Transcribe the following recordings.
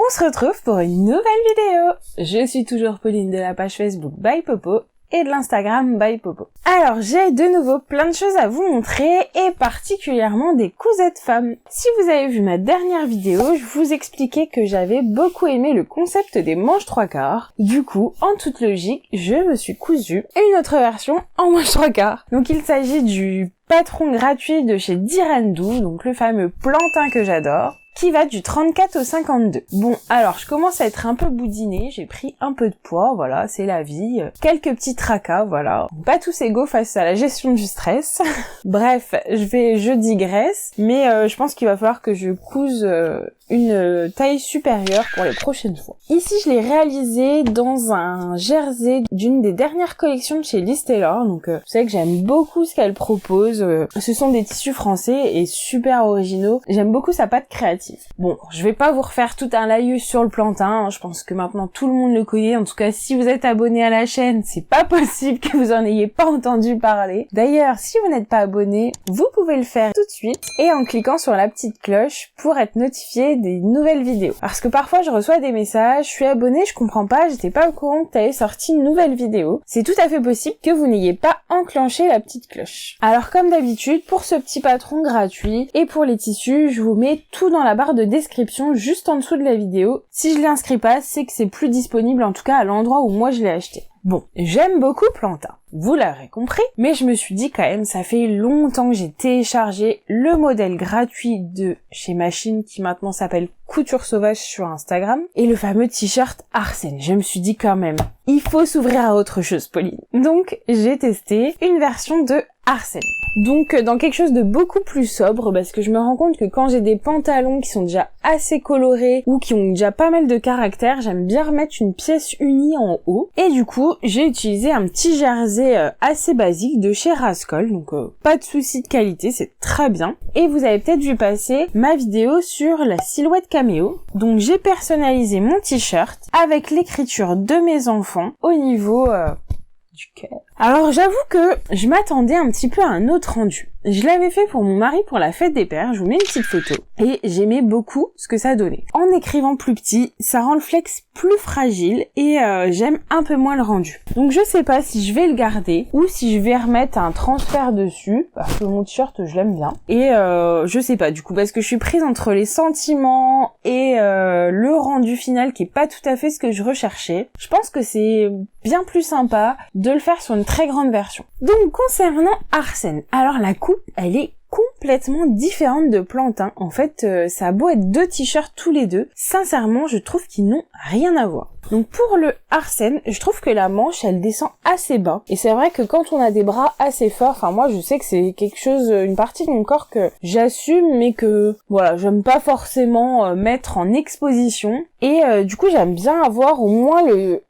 On se retrouve pour une nouvelle vidéo. Je suis toujours Pauline de la page Facebook by Popo et de l'Instagram by Popo. Alors j'ai de nouveau plein de choses à vous montrer et particulièrement des cousettes femmes. Si vous avez vu ma dernière vidéo, je vous expliquais que j'avais beaucoup aimé le concept des manches 3/4. Du coup, en toute logique, je me suis cousu une autre version en manches 3/4. Donc il s'agit du patron gratuit de chez Dirandou, donc le fameux plantain que j'adore, qui va du 34 au 52. Bon, alors je commence à être un peu boudinée, j'ai pris un peu de poids, voilà, c'est la vie. Quelques petits tracas, voilà. Pas tous égaux face à la gestion du stress. Bref, je digresse, mais je pense qu'il va falloir que je couse une taille supérieure pour les prochaines fois. Ici, je l'ai réalisé dans un jersey d'une des dernières collections de chez Liz Taylor, donc vous savez que j'aime beaucoup ce qu'elle propose. Ce sont des tissus français et super originaux. J'aime beaucoup sa patte créative. Bon, je vais pas vous refaire tout un laïus sur le plantain, hein. Je pense que maintenant tout le monde le connaît. En tout cas, si vous êtes abonné à la chaîne, c'est pas possible que vous en ayez pas entendu parler. D'ailleurs, si vous n'êtes pas abonné, vous pouvez le faire tout de suite et en cliquant sur la petite cloche pour être notifié des nouvelles vidéos. Parce que parfois je reçois des messages, je suis abonné, je comprends pas, j'étais pas au courant que t'avais sorti une nouvelle vidéo. C'est tout à fait possible que vous n'ayez pas enclenché la petite cloche. Alors comme d'habitude, pour ce petit patron gratuit et pour les tissus, je vous mets tout dans la barre de description juste en dessous de la vidéo. Si je l'inscris pas, c'est que c'est plus disponible, en tout cas à l'endroit où moi je l'ai acheté. Bon, j'aime beaucoup Plantain, vous l'aurez compris, mais je me suis dit quand même, ça fait longtemps que j'ai téléchargé le modèle gratuit de chez Machine qui maintenant s'appelle Couture Sauvage sur Instagram et le fameux t-shirt Arsène. Je me suis dit quand même, il faut s'ouvrir à autre chose, Pauline. Donc j'ai testé une version de Arsène. Donc dans quelque chose de beaucoup plus sobre parce que je me rends compte que quand j'ai des pantalons qui sont déjà assez colorés ou qui ont déjà pas mal de caractère, j'aime bien remettre une pièce unie en haut. Et du coup, j'ai utilisé un petit jersey assez basique de chez Rascol, donc pas de souci de qualité, c'est très bien. Et vous avez peut-être vu passer ma vidéo sur la silhouette caméo. Donc j'ai personnalisé mon t-shirt avec l'écriture de mes enfants au niveau du cœur. Alors j'avoue que je m'attendais un petit peu à un autre rendu. Je l'avais fait pour mon mari pour la fête des pères, je vous mets une petite photo. Et j'aimais beaucoup ce que ça donnait. En écrivant plus petit, ça rend le flex plus fragile et j'aime un peu moins le rendu. Donc je sais pas si je vais le garder ou si je vais remettre un transfert dessus, parce que mon t-shirt je l'aime bien. Et je sais pas du coup, parce que je suis prise entre les sentiments et le rendu final qui est pas tout à fait ce que je recherchais. Je pense que c'est bien plus sympa de le faire sur une très grande version. Donc concernant Arsène, alors la coupe elle est complètement différente de Plantain. En fait, ça a beau être deux t-shirts tous les deux, sincèrement, je trouve qu'ils n'ont rien à voir. Donc pour le Arsène, je trouve que la manche, elle descend assez bas. Et c'est vrai que quand on a des bras assez forts, enfin moi je sais que c'est quelque chose, une partie de mon corps que j'assume, mais que voilà, j'aime pas forcément mettre en exposition. Et du coup j'aime bien avoir au moins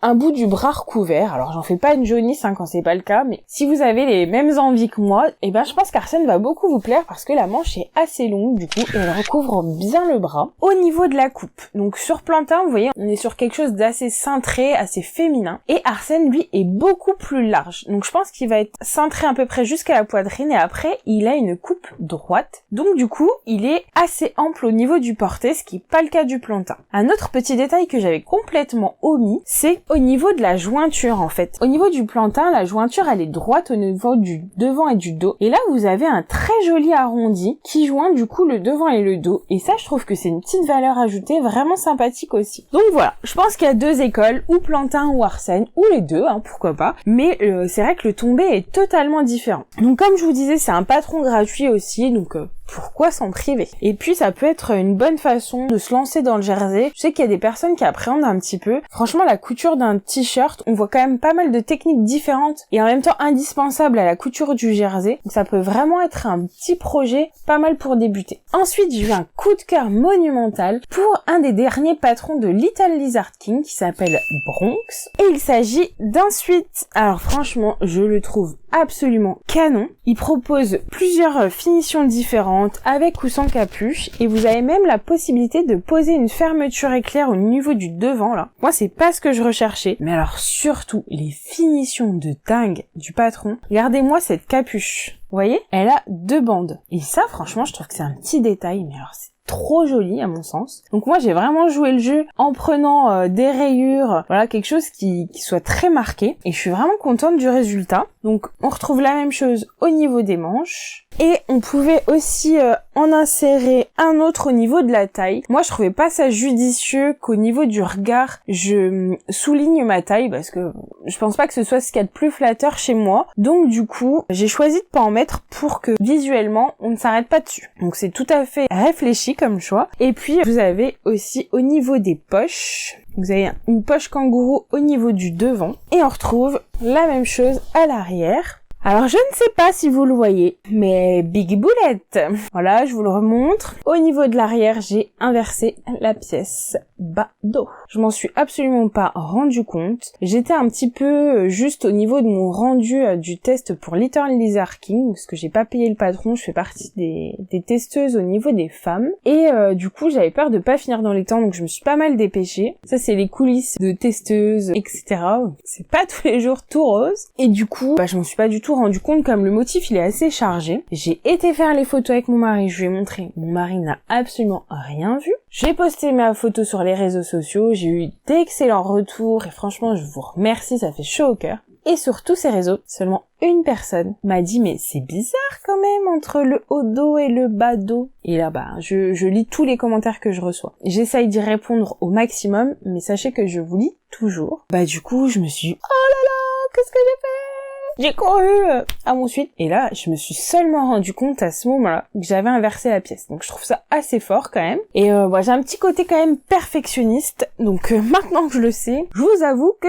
un bout du bras recouvert. Alors j'en fais pas une jaunisse quand c'est pas le cas, mais si vous avez les mêmes envies que moi, et ben je pense qu'Arsène va beaucoup vous plaire parce que la manche est assez longue du coup et elle recouvre bien le bras. Au niveau de la coupe, donc sur Plantain, vous voyez, on est sur quelque chose d'assez cintré, assez féminin, et Arsène lui est beaucoup plus large. Donc je pense qu'il va être cintré à peu près jusqu'à la poitrine et après il a une coupe droite. Donc du coup, il est assez ample au niveau du porté, ce qui est pas le cas du Plantain. Un autre petit détail que j'avais complètement omis, c'est au niveau de la jointure en fait. Au niveau du Plantain, la jointure elle est droite au niveau du devant et du dos. Et là vous avez un très joli arrondi qui joint du coup le devant et le dos. Et ça je trouve que c'est une petite valeur ajoutée vraiment sympathique aussi. Donc voilà, je pense qu'il y a deux écoles, ou Plantain ou Arsène, ou les deux, hein, pourquoi pas. Mais c'est vrai que le tombé est totalement différent. Donc comme je vous disais, c'est un patron gratuit aussi, donc pourquoi s'en priver? Et puis ça peut être une bonne façon de se lancer dans le jersey. Je sais qu'il y a des personnes qui appréhendent un petit peu. Franchement, la couture d'un t-shirt, on voit quand même pas mal de techniques différentes et en même temps indispensables à la couture du jersey. Donc ça peut vraiment être un petit projet pas mal pour débuter. Ensuite, j'ai eu un coup de cœur monumental pour un des derniers patrons de Little Lizard King qui s'appelle Bronx. Et il s'agit d'un sweat. Alors franchement, je le trouve absolument canon. Il propose plusieurs finitions différentes avec ou sans capuche et vous avez même la possibilité de poser une fermeture éclair au niveau du devant là. Moi c'est pas ce que je recherchais, mais alors surtout les finitions de dingue du patron. Regardez-moi cette capuche. Vous voyez, elle a 2 bandes. Et ça, franchement, je trouve que c'est un petit détail, mais alors c'est trop joli à mon sens. Donc moi j'ai vraiment joué le jeu en prenant des rayures, voilà, quelque chose qui soit très marqué, et je suis vraiment contente du résultat. Donc on retrouve la même chose au niveau des manches, et on pouvait aussi en insérer un autre au niveau de la taille. Moi je trouvais pas ça judicieux qu'au niveau du regard je souligne ma taille, parce que je pense pas que ce soit ce qu'il y a de plus flatteur chez moi. Donc du coup j'ai choisi de pas en mettre pour que visuellement on ne s'arrête pas dessus. Donc c'est tout à fait réfléchi comme choix. Et puis vous avez aussi au niveau des poches, vous avez une poche kangourou au niveau du devant, et on retrouve la même chose à l'arrière. Alors je ne sais pas si vous le voyez, mais big boulette. Voilà, je vous le remontre. Au niveau de l'arrière, j'ai inversé la pièce bas dos. Je m'en suis absolument pas rendu compte. J'étais un petit peu juste au niveau de mon rendu du test pour Little Lizard King, parce que j'ai pas payé le patron, je fais partie des testeuses au niveau des femmes. Et du coup, j'avais peur de pas finir dans les temps, donc je me suis pas mal dépêchée. Ça, c'est les coulisses de testeuses, etc. C'est pas tous les jours tout rose. Et du coup, je m'en suis pas du tout rendu compte, comme le motif il est assez chargé. J'ai été faire les photos avec mon mari, je lui ai montré, mon mari n'a absolument rien vu. J'ai posté ma photo sur les réseaux sociaux, j'ai eu d'excellents retours et franchement je vous remercie, ça fait chaud au cœur. Et sur tous ces réseaux, seulement une personne m'a dit mais c'est bizarre quand même entre le haut dos et le bas dos. Et là je lis tous les commentaires que je reçois. J'essaye d'y répondre au maximum, mais sachez que je vous lis toujours. Du coup je me suis dit, oh là là, qu'est-ce que j'ai fait? J'ai couru à mon suite, et là je me suis seulement rendu compte à ce moment-là que j'avais inversé la pièce. Donc je trouve ça assez fort quand même. Et j'ai un petit côté quand même perfectionniste, donc maintenant que je le sais, je vous avoue que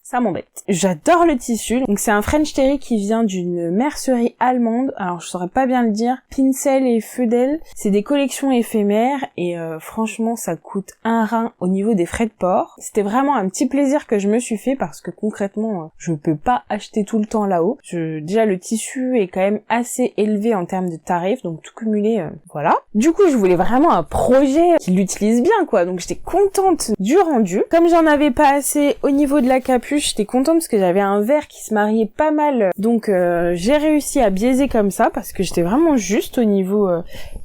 ça m'embête. J'adore le tissu. Donc c'est un French Terry qui vient d'une mercerie allemande. Alors je saurais pas bien le dire. Pincel et Feudel. C'est des collections éphémères et franchement ça coûte un rein au niveau des frais de port. C'était vraiment un petit plaisir que je me suis fait parce que concrètement je peux pas acheter tout le temps là-haut. Déjà le tissu est quand même assez élevé en termes de tarifs, donc tout cumulé, voilà. Du coup je voulais vraiment un projet qui l'utilise bien quoi. Donc j'étais contente du rendu. Comme j'en avais pas assez au niveau de la capuche, j'étais contente parce que j'avais un verre qui se mariait pas mal, donc j'ai réussi à biaiser comme ça parce que j'étais vraiment juste au niveau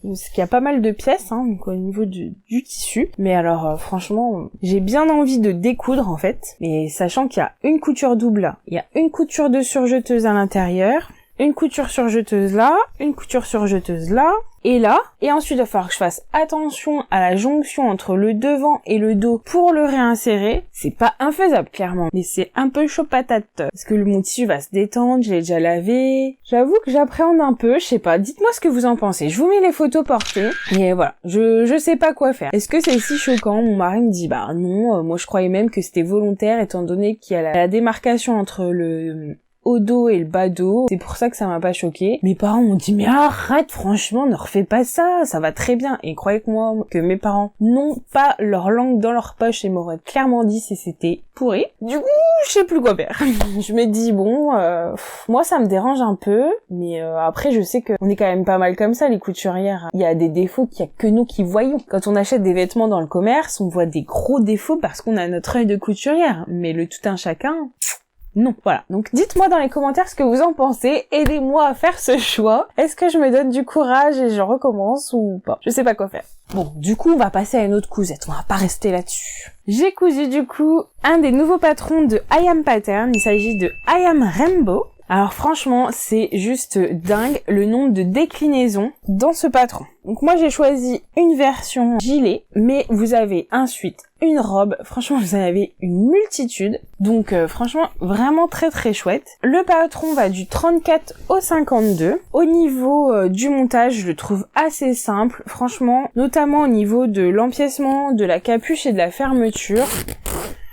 parce qu'il y a pas mal de pièces donc au niveau du tissu, mais alors franchement j'ai bien envie de découdre en fait, mais sachant qu'il y a une couture double là, il y a une couture de surjeteuse à l'intérieur, une couture surjeteuse là, une couture surjeteuse là, et là, et ensuite il va falloir que je fasse attention à la jonction entre le devant et le dos pour le réinsérer. C'est pas infaisable clairement, mais c'est un peu chaud patate, parce que mon tissu va se détendre, je l'ai déjà lavé. J'avoue que j'appréhende un peu, je sais pas, dites-moi ce que vous en pensez. Je vous mets les photos portées, et voilà, je sais pas quoi faire. Est-ce que c'est si choquant? Mon mari me dit non, moi je croyais même que c'était volontaire étant donné qu'il y a la démarcation entre le haut dos et le bas dos, c'est pour ça que ça m'a pas choqué. Mes parents m'ont dit mais arrête, franchement ne refais pas ça, ça va très bien. Et croyez que moi, que mes parents n'ont pas leur langue dans leur poche et m'auraient clairement dit si c'était pourri. Du coup je sais plus quoi faire. Je me dis moi ça me dérange un peu, mais après je sais que on est quand même pas mal comme ça les couturières. Il y a des défauts qu'il y a que nous qui voyons. Quand on achète des vêtements dans le commerce, on voit des gros défauts parce qu'on a notre œil de couturière, mais le tout un chacun, non, voilà. Donc dites-moi dans les commentaires ce que vous en pensez, aidez-moi à faire ce choix. Est-ce que je me donne du courage et je recommence ou pas? Je sais pas quoi faire. Bon, du coup, on va passer à une autre cousette, on va pas rester là-dessus. J'ai cousu du coup un des nouveaux patrons de I Am Pattern, il s'agit de I Am Rainbow. Alors franchement, c'est juste dingue le nombre de déclinaisons dans ce patron. Donc moi j'ai choisi une version gilet, mais vous avez ensuite une robe, franchement vous en avez une multitude, donc franchement vraiment très très chouette. Le patron va du 34 au 52. Au niveau du montage, je le trouve assez simple, franchement, notamment au niveau de l'empiècement, de la capuche et de la fermeture.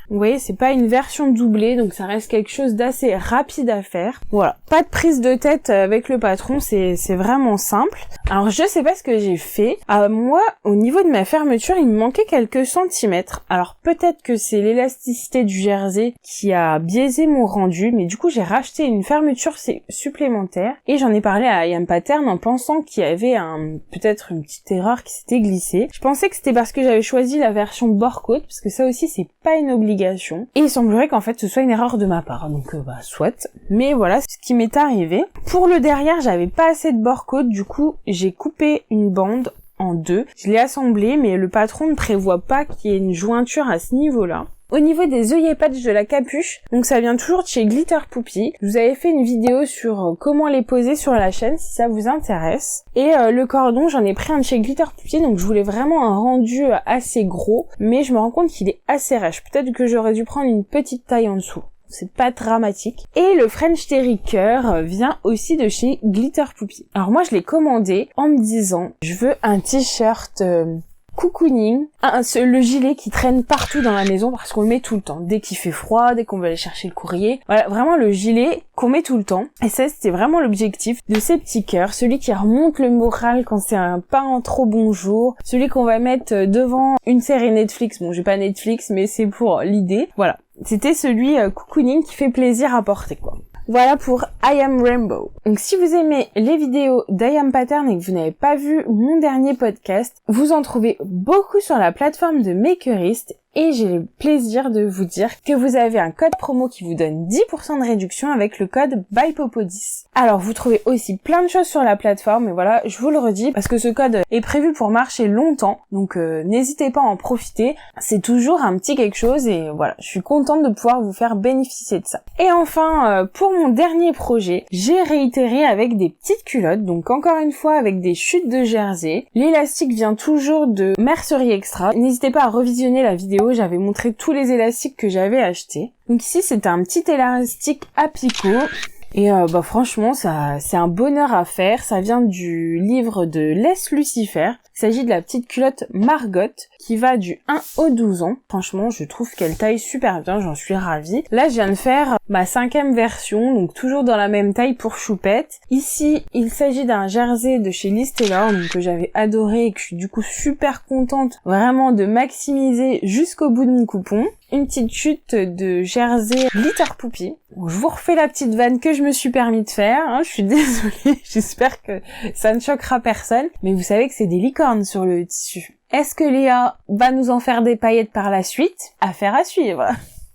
Vous voyez, c'est pas une version doublée, donc ça reste quelque chose d'assez rapide à faire. Voilà, pas de prise de tête avec le patron, c'est vraiment simple. Alors je sais pas ce que j'ai fait. Moi, au niveau de ma fermeture, il me manquait quelques centimètres. Alors peut-être que c'est l'élasticité du jersey qui a biaisé mon rendu, mais du coup j'ai racheté une fermeture supplémentaire et j'en ai parlé à I Am Pattern en pensant qu'il y avait peut-être une petite erreur qui s'était glissée. Je pensais que c'était parce que j'avais choisi la version bord côte, parce que ça aussi c'est pas une obligation. navigation. Et il semblerait qu'en fait ce soit une erreur de ma part, donc soit. Mais voilà ce qui m'est arrivé. Pour le derrière, j'avais pas assez de bord-côte, du coup j'ai coupé une bande en deux. Je l'ai assemblée, mais le patron ne prévoit pas qu'il y ait une jointure à ce niveau-là. Au niveau des œillets patch de la capuche, donc ça vient toujours de chez Glitter Poopy. Je vous avais fait une vidéo sur comment les poser sur la chaîne si ça vous intéresse. Et le cordon, j'en ai pris un de chez Glitter Poopy, donc je voulais vraiment un rendu assez gros, mais je me rends compte qu'il est assez rêche. Peut-être que j'aurais dû prendre une petite taille en dessous. C'est pas dramatique. Et le French Terry Cœur vient aussi de chez Glitter Poopy. Alors moi je l'ai commandé en me disant je veux un t-shirt cocooning, le gilet qui traîne partout dans la maison parce qu'on le met tout le temps, dès qu'il fait froid, dès qu'on veut aller chercher le courrier, voilà, vraiment le gilet qu'on met tout le temps. Et ça c'était vraiment l'objectif de ces petits cœurs, celui qui remonte le moral quand c'est pas un trop bon jour, celui qu'on va mettre devant une série Netflix. Bon, j'ai pas Netflix, mais c'est pour l'idée. Voilà, c'était celui cocooning qui fait plaisir à porter, quoi. Voilà pour I Am Rainbow. Donc si vous aimez les vidéos d'I Am Pattern et que vous n'avez pas vu mon dernier podcast, vous en trouvez beaucoup sur la plateforme de Makerist. Et j'ai le plaisir de vous dire que vous avez un code promo qui vous donne 10% de réduction avec le code BYPOPO10. Alors vous trouvez aussi plein de choses sur la plateforme, et voilà, je vous le redis parce que ce code est prévu pour marcher longtemps, donc n'hésitez pas à en profiter, c'est toujours un petit quelque chose et voilà, je suis contente de pouvoir vous faire bénéficier de ça. Et enfin, pour mon dernier projet, j'ai réitéré avec des petites culottes, donc encore une fois avec des chutes de jersey. L'élastique vient toujours de Mercerie Extra, n'hésitez pas à revisionner la vidéo, j'avais montré tous les élastiques que j'avais achetés. Donc ici c'est un petit élastique à picot et franchement ça c'est un bonheur à faire, ça vient du livre de Les Lucifer. Il s'agit de la petite culotte Margot qui va du 1 au 12 ans. Franchement, je trouve qu'elle taille super bien, j'en suis ravie. Là, je viens de faire ma 5e version, donc toujours dans la même taille pour Choupette. Ici, il s'agit d'un jersey de chez Liz Taylor, donc que j'avais adoré et que je suis du coup super contente vraiment de maximiser jusqu'au bout de mon coupon. Une petite chute de jersey Glitter Poopy. Bon, je vous refais la petite vanne que je me suis permis de faire, hein, je suis désolée, j'espère que ça ne choquera personne, mais vous savez que c'est des licornes sur le tissu. Est-ce que Léa va nous en faire des paillettes par la suite? Affaire à suivre.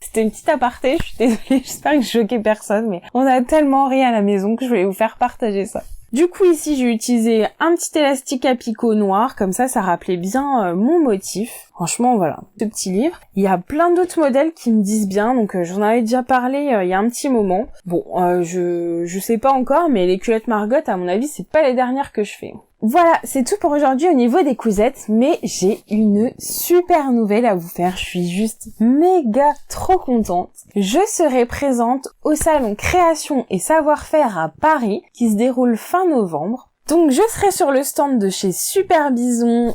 C'était une petite aparté, je suis désolée, j'espère que je choquais personne, mais on a tellement ri à la maison que je voulais vous faire partager ça. Du coup ici j'ai utilisé un petit élastique à picot noir, comme ça rappelait bien mon motif. Franchement voilà, ce petit livre. Il y a plein d'autres modèles qui me disent bien, donc j'en avais déjà parlé il y a un petit moment. Bon, je sais pas encore, mais les culottes Margot à mon avis c'est pas les dernières que je fais. Voilà, c'est tout pour aujourd'hui au niveau des cousettes, mais j'ai une super nouvelle à vous faire, je suis juste méga trop contente. Je serai présente au salon Création et Savoir-Faire à Paris, qui se déroule fin novembre. Donc je serai sur le stand de chez Super Bison.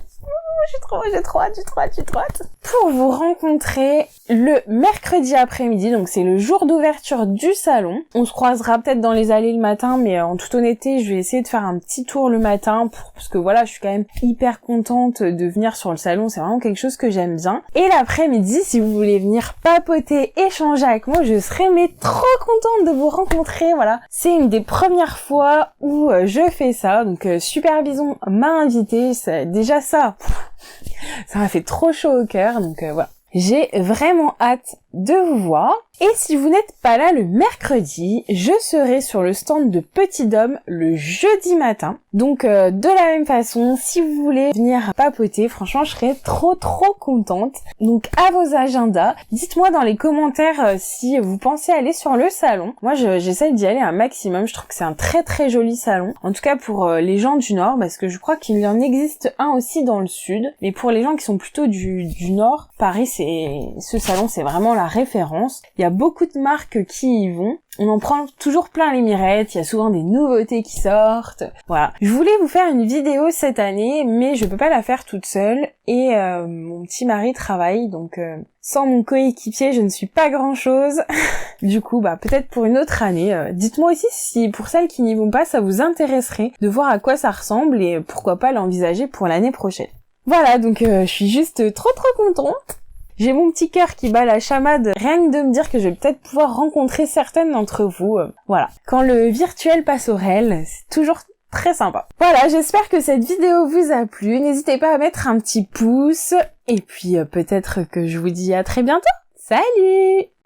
J'ai trop hâte. Pour vous rencontrer le mercredi après-midi, donc c'est le jour d'ouverture du salon. On se croisera peut-être dans les allées le matin, mais en toute honnêteté, je vais essayer de faire un petit tour le matin parce que voilà, je suis quand même hyper contente de venir sur le salon, c'est vraiment quelque chose que j'aime bien. Et l'après-midi, si vous voulez venir papoter, échanger avec moi, je serai trop contente de vous rencontrer, voilà. C'est une des premières fois où je fais ça, donc Super Bison m'a invitée, déjà ça m'a fait trop chaud au cœur, donc voilà. J'ai vraiment hâte de vous voir. Et si vous n'êtes pas là le mercredi, je serai sur le stand de Petit Dôme le jeudi matin. Donc de la même façon, si vous voulez venir papoter, franchement je serai trop contente. Donc à vos agendas, dites-moi dans les commentaires si vous pensez aller sur le salon. Moi j'essaye d'y aller un maximum, je trouve que c'est un très joli salon. En tout cas pour les gens du nord, parce que je crois qu'il y en existe un aussi dans le sud. Mais pour les gens qui sont plutôt du nord, Paris ce salon c'est vraiment la référence. Il y a beaucoup de marques qui y vont. On en prend toujours plein les mirettes, il y a souvent des nouveautés qui sortent. Voilà. Je voulais vous faire une vidéo cette année, mais je peux pas la faire toute seule. Et mon petit mari travaille, donc sans mon coéquipier, je ne suis pas grand-chose. Du coup, peut-être pour une autre année. Dites-moi aussi si pour celles qui n'y vont pas, ça vous intéresserait de voir à quoi ça ressemble et pourquoi pas l'envisager pour l'année prochaine. Voilà, donc je suis juste trop contente. J'ai mon petit cœur qui bat la chamade, rien que de me dire que je vais peut-être pouvoir rencontrer certaines d'entre vous. Voilà. Quand le virtuel passe au réel, c'est toujours très sympa. Voilà, j'espère que cette vidéo vous a plu. N'hésitez pas à mettre un petit pouce. Et puis peut-être que je vous dis à très bientôt. Salut!